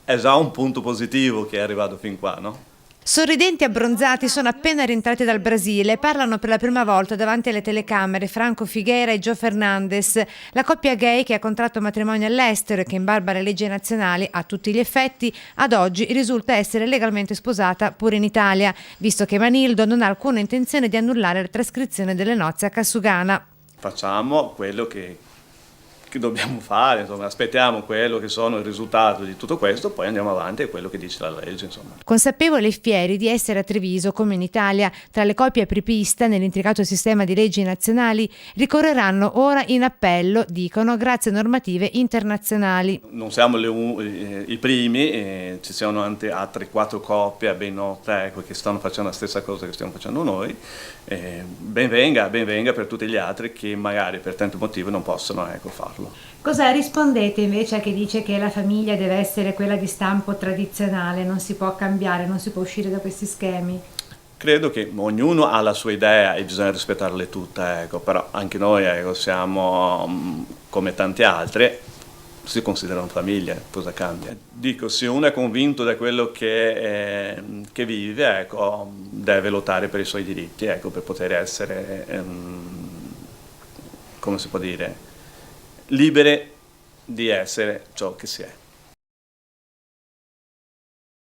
è già un punto positivo che è arrivato fin qua, no? Sorridenti e abbronzati sono appena rientrati dal Brasile e parlano per la prima volta davanti alle telecamere Franco Figueira e Joe Fernandes, la coppia gay che ha contratto matrimonio all'estero e che in barba alle leggi nazionali a tutti gli effetti ad oggi risulta essere legalmente sposata pure in Italia, visto che Manildo non ha alcuna intenzione di annullare la trascrizione delle nozze a Casugana. Facciamo quello che dobbiamo fare, insomma, aspettiamo quello che sono il risultato di tutto questo, poi andiamo avanti è quello che dice la legge, insomma. Consapevoli e fieri di essere a Treviso, come in Italia, tra le coppie apripista nell'intricato sistema di leggi nazionali, ricorreranno ora in appello, dicono, grazie a normative internazionali. Non siamo i primi, ci sono anche altre 4 coppie ben note, ecco, che stanno facendo la stessa cosa che stiamo facendo noi. Ben venga per tutti gli altri che magari per tanti motivi non possono, ecco, farlo. Cosa rispondete invece a chi dice che la famiglia deve essere quella di stampo tradizionale, non si può cambiare, non si può uscire da questi schemi? Credo che ognuno ha la sua idea e bisogna rispettarle tutte, ecco, però anche noi, ecco, siamo come tanti altri, si considerano famiglia, cosa cambia? Dico, se uno è convinto da quello che vive, ecco, deve lottare per i suoi diritti, ecco, per poter essere, come si può dire, libere di essere ciò che si è.